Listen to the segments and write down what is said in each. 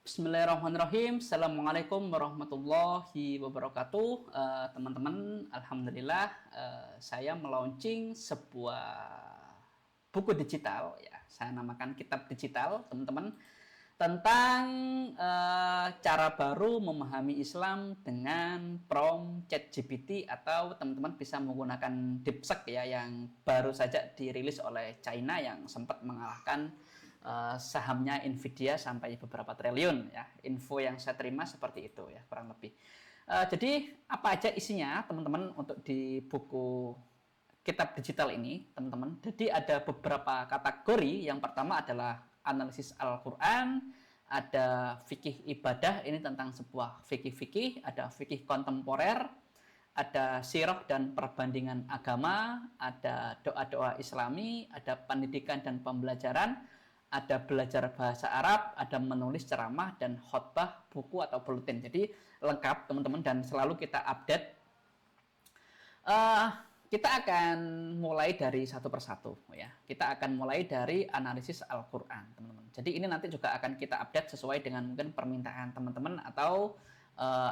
Bismillahirrahmanirrahim. Assalamualaikum warahmatullahi wabarakatuh. Teman-teman, alhamdulillah saya melaunching sebuah buku digital ya. Saya namakan kitab digital, teman-teman, tentang cara baru memahami Islam dengan prompt ChatGPT, atau teman-teman bisa menggunakan DeepSeek ya, yang baru saja dirilis oleh China yang sempat mengalahkan sahamnya Nvidia sampai beberapa triliun ya. Info yang saya terima seperti itu ya, kurang lebih. Jadi apa aja isinya teman-teman untuk di buku kitab digital ini, teman-teman? Jadi ada beberapa kategori. Yang pertama adalah analisis Al-Quran, ada fikih ibadah, ini tentang sebuah fikih-fikih, ada fikih kontemporer, ada sirah dan perbandingan agama, ada doa-doa Islami, ada pendidikan dan pembelajaran, ada belajar bahasa Arab, ada menulis ceramah dan khotbah, buku atau buletin. Jadi lengkap teman-teman, dan selalu kita update. Kita akan mulai dari satu persatu ya. Kita akan mulai dari analisis Al-Quran, teman-teman. Jadi ini nanti juga akan kita update sesuai dengan mungkin permintaan teman-teman, atau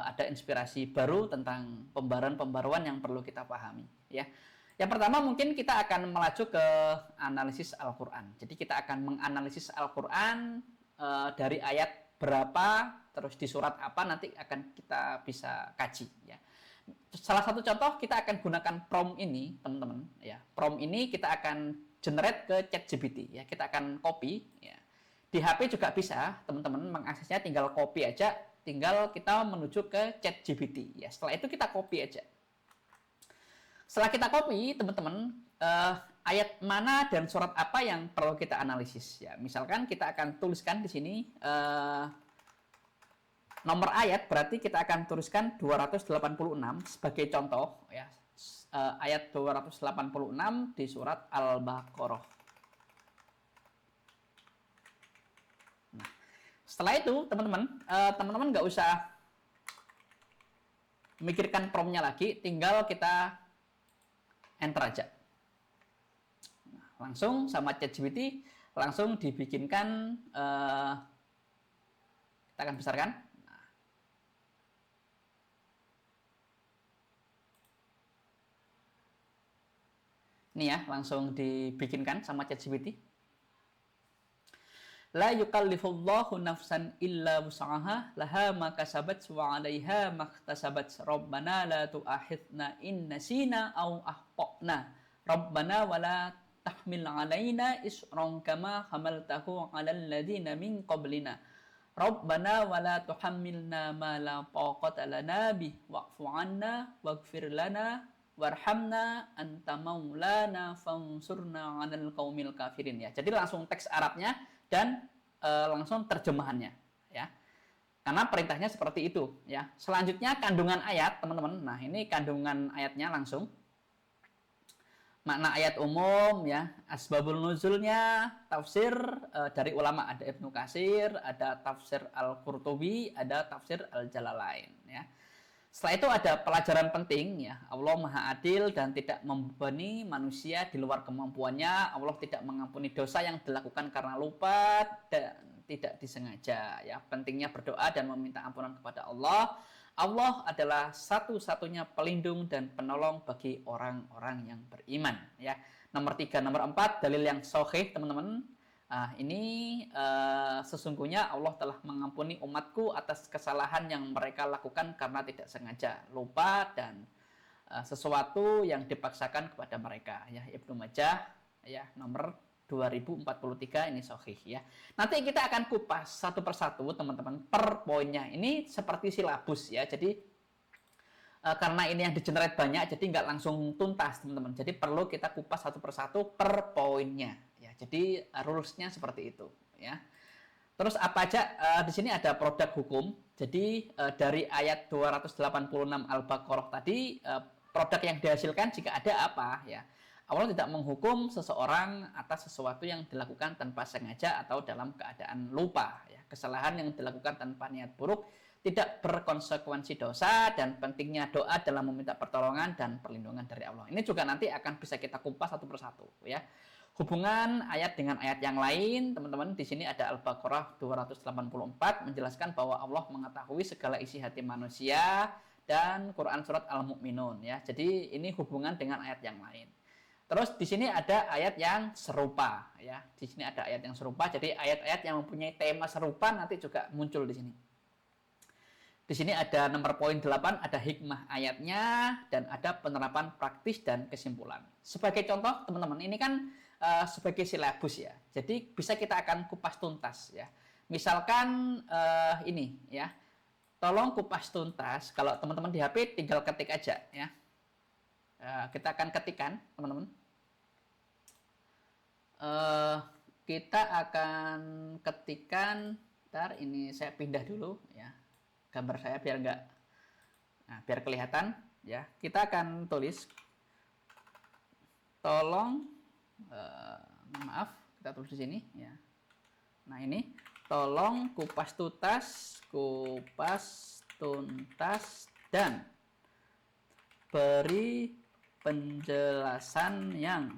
ada inspirasi baru tentang pembaruan-pembaruan yang perlu kita pahami ya. Yang pertama mungkin kita akan melaju ke analisis Al-Quran. Jadi kita akan menganalisis Al-Quran dari ayat berapa, terus di surat apa, nanti akan kita bisa kaji ya. Salah satu contoh, kita akan gunakan prompt ini, teman-teman ya. Prompt ini kita akan generate ke ChatGPT ya. Kita akan copy ya. Di HP juga bisa, teman-teman, mengaksesnya tinggal copy aja, tinggal kita menuju ke ChatGPT ya. Setelah itu kita copy aja. Setelah kita copy, teman-teman, ayat mana dan surat apa yang perlu kita analisis ya. Misalkan kita akan tuliskan di sini nomor ayat, berarti kita akan tuliskan 286 sebagai contoh ya. Ayat 286 di surat Al-Baqarah. Nah, setelah itu teman-teman nggak usah memikirkan promptnya lagi, tinggal kita enter aja. Nah, langsung sama ChatGPT langsung dibikinkan, kita akan besarkan. Nah, ini ya, langsung dibikinkan sama ChatGPT. La yukallifullahu nafsan illa wus'aha laha ma kasabat wa 'alaiha ma iktasabat. Rabbana la tu'akhidna in nasina aw akhtana. Rabbana wa la tahmil 'alaina isran kama hamaltahu 'alal ladzina min qablina. Rabbana wa la tuhammilna ma la taqata lana bih wa'fu 'anna waghfir lana warhamna anta maulana fansurna 'alal qaumil kafirin ya. Jadi langsung teks Arabnya dan langsung terjemahannya ya, karena perintahnya seperti itu ya. Selanjutnya kandungan ayat, teman-teman. Nah, ini kandungan ayatnya langsung, makna ayat umum ya, asbabul nuzulnya, tafsir dari ulama, ada Ibnu Katsir, ada tafsir Al-Qurtubi, ada tafsir Al-Jalalain ya. Setelah itu ada pelajaran penting ya. Allah Maha Adil dan tidak membebani manusia di luar kemampuannya. Allah tidak mengampuni dosa yang dilakukan karena lupa dan tidak disengaja ya. Pentingnya berdoa dan meminta ampunan kepada Allah. Allah adalah satu-satunya pelindung dan penolong bagi orang-orang yang beriman ya. Nomor 3, nomor 4, dalil yang sahih, teman-teman. Ini sesungguhnya Allah telah mengampuni umatku atas kesalahan yang mereka lakukan karena tidak sengaja, lupa, dan sesuatu yang dipaksakan kepada mereka ya. Ibnu Majah ya, nomor 2043, ini sahih ya. Nanti kita akan kupas satu persatu, teman-teman, per poinnya. Ini seperti silabus ya. Jadi karena ini yang di-generate banyak, jadi nggak langsung tuntas, teman-teman. Jadi perlu kita kupas satu persatu per poinnya ya. Jadi rules-nya seperti itu ya. Terus apa aja di sini ada produk hukum. Jadi dari ayat 286 Al-Baqarah tadi, produk yang dihasilkan jika ada apa ya. Allah tidak menghukum seseorang atas sesuatu yang dilakukan tanpa sengaja atau dalam keadaan lupa ya. Kesalahan yang dilakukan tanpa niat buruk tidak berkonsekuensi dosa, dan pentingnya doa dalam meminta pertolongan dan perlindungan dari Allah. Ini juga nanti akan bisa kita kupas satu persatu ya. Hubungan ayat dengan ayat yang lain, teman-teman, di sini ada Al-Baqarah 284 menjelaskan bahwa Allah mengetahui segala isi hati manusia, dan Quran surat Al-Mu'minun ya. Jadi ini hubungan dengan ayat yang lain. Terus di sini ada ayat yang serupa ya. Di sini ada ayat yang serupa. Jadi ayat-ayat yang mempunyai tema serupa nanti juga muncul di sini. Di sini ada nomor poin 8, ada hikmah ayatnya dan ada penerapan praktis dan kesimpulan. Sebagai contoh, teman-teman, ini kan sebagai silabus ya. Jadi bisa kita akan kupas tuntas ya. Misalkan ini ya. Tolong kupas tuntas. Kalau teman-teman di HP tinggal ketik aja ya. Kita akan ketikkan, teman-teman. Kita akan ketikkan. Ntar ini saya pindah dulu ya. Gambar saya biar enggak, biar kelihatan ya. Kita akan tulis. Tolong, maaf, kita tulis di sini ya. Nah ini, tolong kupas tuntas dan beri penjelasan yang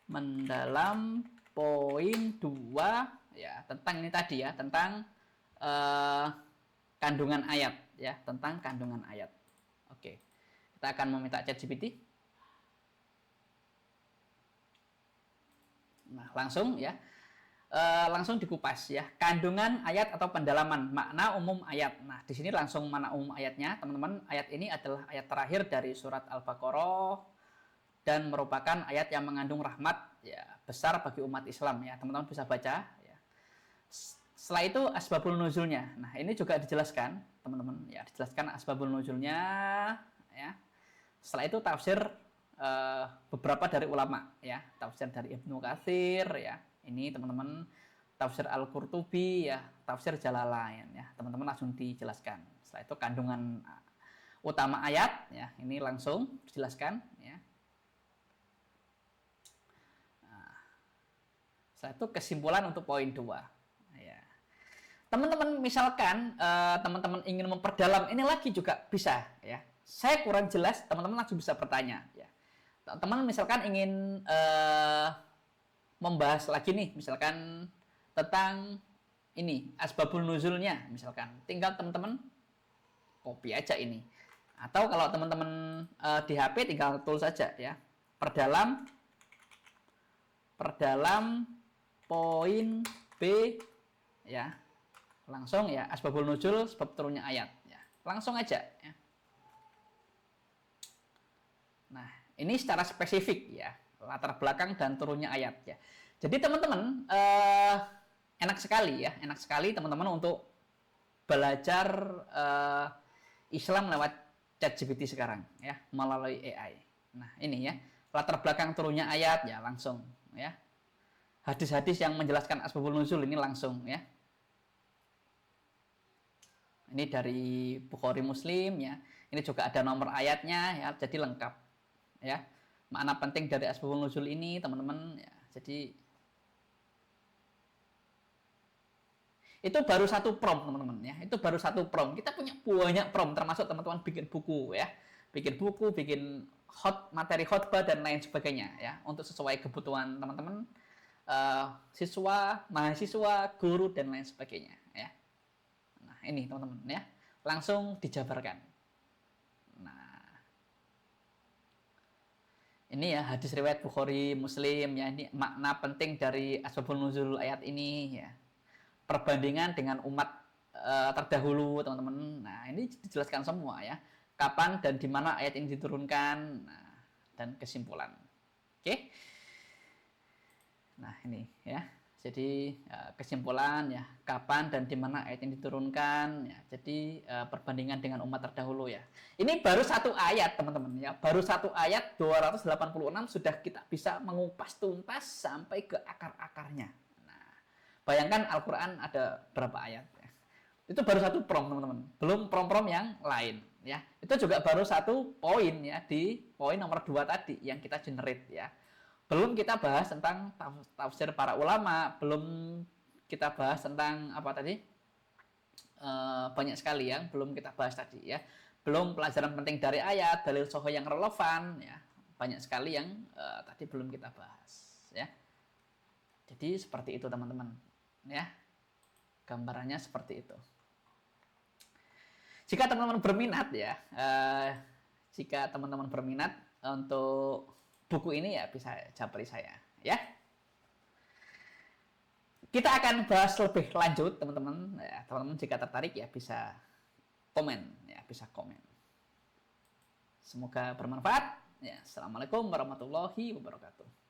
mendalam poin 2 ya, tentang ini tadi ya, tentang kandungan ayat ya, tentang kandungan ayat. Oke. Kita akan meminta ChatGPT. Nah, langsung ya. Langsung dikupas ya. Kandungan ayat atau pendalaman makna umum ayat. Nah, di sini langsung makna umum ayatnya, teman-teman. Ayat ini adalah ayat terakhir dari surat Al-Baqarah dan merupakan ayat yang mengandung rahmat ya besar bagi umat Islam ya. Teman-teman bisa baca ya. Setelah itu asbabul nuzulnya. Nah, ini juga dijelaskan, teman-teman ya, dijelaskan asbabul nuzulnya ya. Setelah itu tafsir beberapa dari ulama ya, tafsir dari Ibnu Katsir ya. Ini teman-teman, tafsir Al-Qurtubi ya, tafsir Jalalain ya. Teman-teman langsung dijelaskan. Setelah itu kandungan utama ayat ya, ini langsung dijelaskan ya. Nah, setelah itu kesimpulan untuk poin 2 ya. Teman-teman misalkan teman-teman ingin memperdalam ini lagi juga bisa ya. Saya kurang jelas, teman-teman langsung bisa bertanya ya. Teman-teman misalkan ingin membahas lagi nih, misalkan tentang ini asbabul nuzulnya, misalkan tinggal teman-teman copy aja ini, atau kalau teman-teman di HP tinggal tulis saja ya, perdalam poin B ya, langsung ya, asbabul nuzul sebab turunnya ayat ya, langsung aja ya. Nah, ini secara spesifik ya, latar belakang dan turunnya ayat ya. Jadi teman-teman enak sekali teman-teman untuk belajar Islam lewat ChatGPT sekarang ya, melalui AI. Nah ini ya, latar belakang turunnya ayat ya, langsung ya. Hadis-hadis yang menjelaskan asbabul nuzul ini langsung ya. Ini dari Bukhari Muslim ya. Ini juga ada nomor ayatnya ya, jadi lengkap ya. Makna penting dari asbabul nuzul ini, teman-teman ya. Jadi itu baru satu prompt, teman-teman ya. Itu baru satu prompt. Kita punya banyak prompt, termasuk teman-teman bikin buku ya. Bikin buku, bikin materi khotbah dan lain sebagainya ya, untuk sesuai kebutuhan teman-teman, siswa, mahasiswa, guru dan lain sebagainya ya. Nah, ini teman-teman ya. Langsung dijabarkan. Ini ya hadis riwayat Bukhari Muslim ya, ini makna penting dari asbabul nuzul ayat ini ya. Perbandingan dengan umat terdahulu, teman-teman. Nah, ini dijelaskan semua ya. Kapan dan di mana ayat ini diturunkan, nah, dan kesimpulan. Oke. Nah, ini ya. Jadi kesimpulan ya, kapan dan di mana ayat ini diturunkan ya. Jadi perbandingan dengan umat terdahulu ya. Ini baru satu ayat, teman-teman ya. Baru satu ayat 286 sudah kita bisa mengupas tuntas sampai ke akar-akarnya. Nah, bayangkan Al-Qur'an ada berapa ayat ya. Itu baru satu prompt, teman-teman. Belum prom-prom yang lain ya. Itu juga baru satu poin ya, di poin nomor 2 tadi yang kita generate ya. Belum kita bahas tentang tafsir para ulama, belum kita bahas tentang apa tadi, banyak sekali yang belum kita bahas tadi ya. Belum pelajaran penting dari ayat, dalil sahih yang relevan ya, banyak sekali yang tadi belum kita bahas ya. Jadi seperti itu teman-teman, ya. Gambarannya seperti itu. Jika teman-teman berminat ya, jika teman-teman berminat untuk buku ini ya bisa japri saya, ya. Kita akan bahas lebih lanjut teman-teman. Ya, teman-teman jika tertarik ya bisa komen, ya bisa komen. Semoga bermanfaat. Ya, assalamualaikum warahmatullahi wabarakatuh.